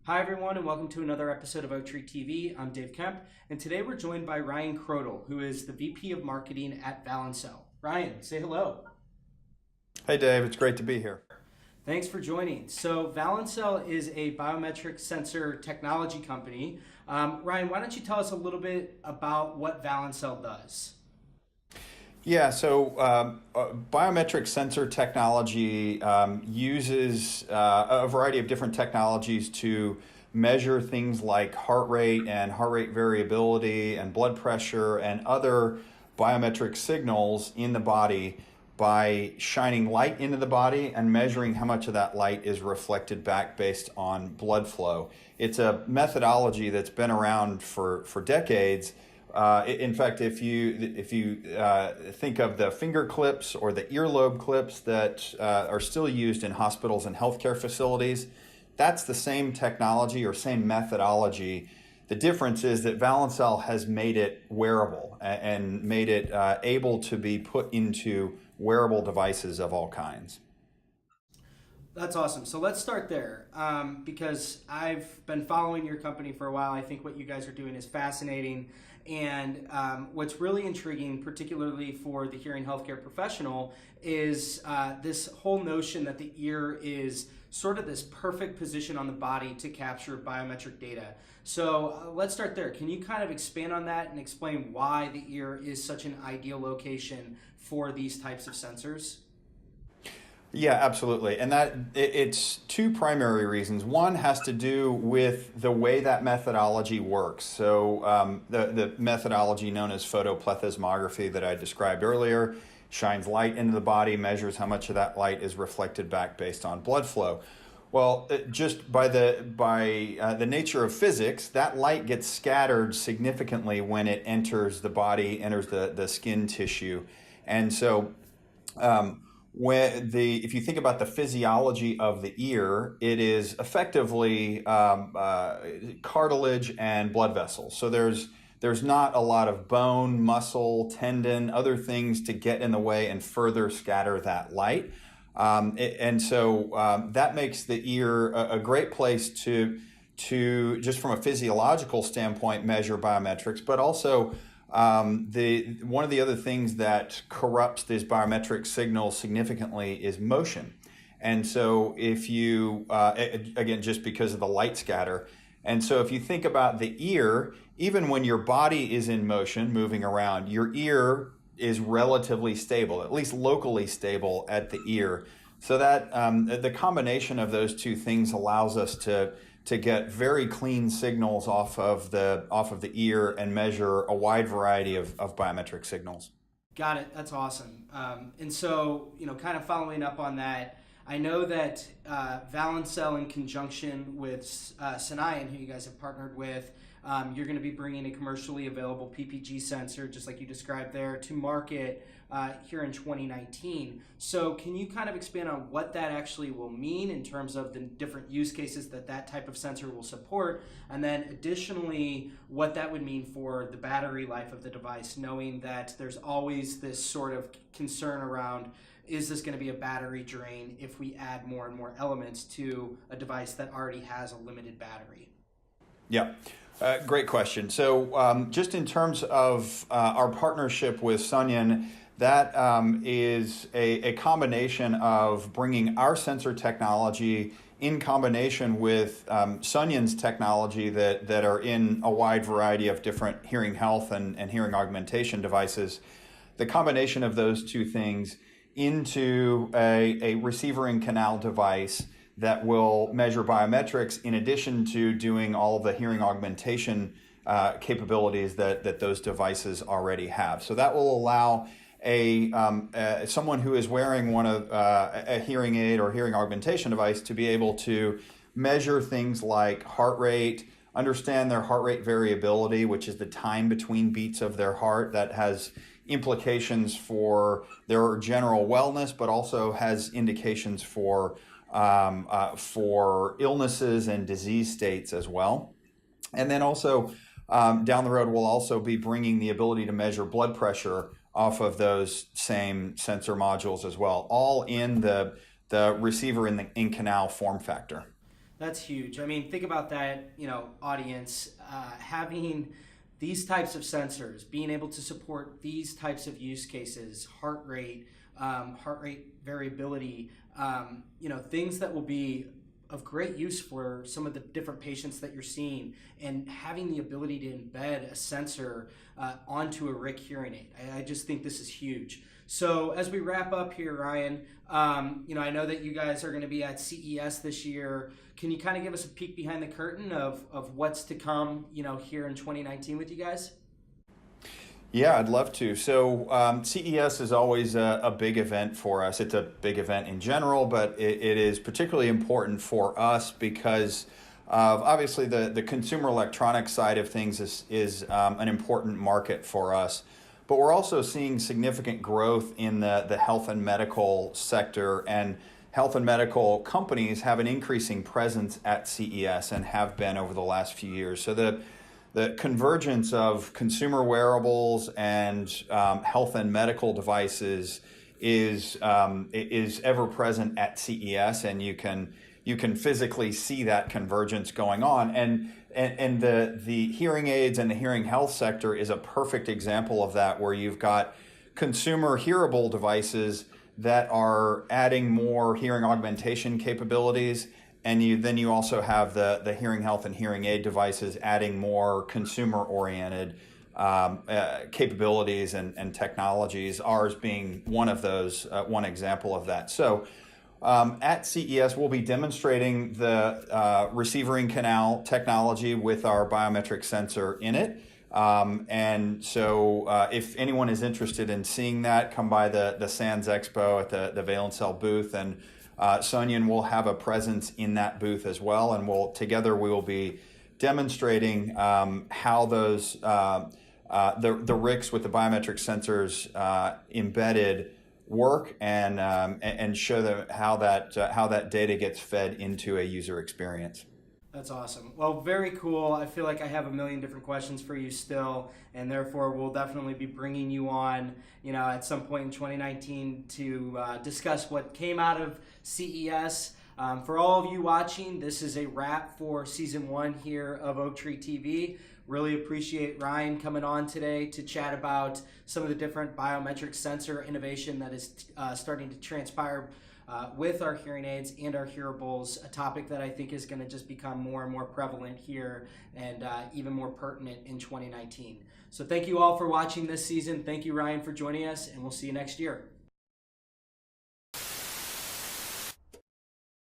Hi everyone and welcome to another episode of Oaktree TV. I'm Dave Kemp and today we're joined by Ryan Kraudel, who is the VP of Marketing at Valencell. Ryan, say hello. Hey Dave, it's great to be here. Thanks for joining. So Valencell is a biometric sensor technology company. Ryan, why don't you tell us a little bit about what Valencell does? Biometric sensor technology uses a variety of different technologies to measure things like heart rate and heart rate variability and blood pressure and other biometric signals in the body by shining light into the body and measuring how much of that light is reflected back based on blood flow. It's a methodology that's been around for decades. In fact, if you think of the finger clips or the earlobe clips that are still used in hospitals and healthcare facilities, that's the same technology or same methodology. The difference is that Valencell has made it wearable and made it able to be put into wearable devices of all kinds. That's awesome. So let's start there because I've been following your company for a while. I think what you guys are doing is fascinating. And what's really intriguing, particularly for the hearing healthcare professional, is this whole notion that the ear is sort of this perfect position on the body to capture biometric data. So let's start there. Can you kind of expand on that and explain why the ear is such an ideal location for these types of sensors? Yeah, absolutely. And it's two primary reasons. One has to do with the way that methodology works. So the methodology known as photoplethysmography that I described earlier shines light into the body, measures how much of that light is reflected back based on blood flow. Well, just by the nature of physics, that light gets scattered significantly when it enters the body, enters the skin tissue. And so if you think about the physiology of the ear, it is effectively cartilage and blood vessels. So there's not a lot of bone, muscle, tendon, other things to get in the way and further scatter that light. That makes the ear a great place to just from a physiological standpoint measure biometrics, but also one of the other things that corrupts these biometric signals significantly is motion. And so if you, again, just because of the light scatter, and so if you think about the ear, even when your body is in motion, moving around, your ear is relatively stable, at least locally stable at the ear. So that the combination of those two things allows us to get very clean signals off of the ear and measure a wide variety of biometric signals. Got it. That's awesome. And so, kind of following up on that, I know that Valencell, in conjunction with Sonion, who you guys have partnered with, you're going to be bringing a commercially available PPG sensor, just like you described there, to market here in 2019. So can you kind of expand on what that actually will mean in terms of the different use cases that type of sensor will support, and then additionally what that would mean for the battery life of the device, knowing that there's always this sort of concern around, is this going to be a battery drain if we add more and more elements to a device that already has a limited battery? Yeah. Great question. So just in terms of our partnership with Sonion, that is a combination of bringing our sensor technology in combination with Sonion's technology that are in a wide variety of different hearing health and hearing augmentation devices. The combination of those two things into a receiver in canal device that will measure biometrics in addition to doing all of the hearing augmentation capabilities that those devices already have. So that will allow someone who is wearing a hearing aid or hearing augmentation device to be able to measure things like heart rate, understand their heart rate variability, which is the time between beats of their heart. That has implications for their general wellness, but also has indications for illnesses and disease states as well. And then also down the road, we'll also be bringing the ability to measure blood pressure off of those same sensor modules as well, all in the receiver in canal form factor. That's huge. I mean, think about that, audience, having these types of sensors, being able to support these types of use cases, heart rate variability, things that will be of great use for some of the different patients that you're seeing, and having the ability to embed a sensor onto a RIC hearing aid. I just think this is huge. So as we wrap up here, Ryan, I know that you guys are going to be at CES this year. Can you kind of give us a peek behind the curtain of what's to come, here in 2019 with you guys? Yeah, I'd love to. So CES is always a big event for us. It's a big event in general, but it is particularly important for us because of obviously the consumer electronics side of things is an important market for us. But we're also seeing significant growth in the health and medical sector, and health and medical companies have an increasing presence at CES and have been over the last few years. So the convergence of consumer wearables and health and medical devices is ever present at CES, and you can physically see that convergence going on. And the hearing aids and the hearing health sector is a perfect example of that, where you've got consumer hearable devices that are adding more hearing augmentation capabilities, and then you also have the hearing health and hearing aid devices adding more consumer-oriented capabilities and technologies, ours being one of those, one example of that. So at CES, we'll be demonstrating the receiving canal technology with our biometric sensor in it. And so if anyone is interested in seeing that, come by the SANS Expo at the Valencell booth, and Sonion will have a presence in that booth as well, and we will be demonstrating how those the RICs with the biometric sensors embedded work, and show them how that data gets fed into a user experience. That's awesome. Well, very cool. I feel like I have a million different questions for you still, and therefore we'll definitely be bringing you on, at some point in 2019 to discuss what came out of CES. For all of you watching, this is a wrap for season 1 here of Oaktree TV. Really appreciate Ryan coming on today to chat about some of the different biometric sensor innovation that is starting to transpire with our hearing aids and our hearables, a topic that I think is going to just become more and more prevalent here, and even more pertinent in 2019. So thank you all for watching this season. Thank you, Ryan, for joining us, and we'll see you next year.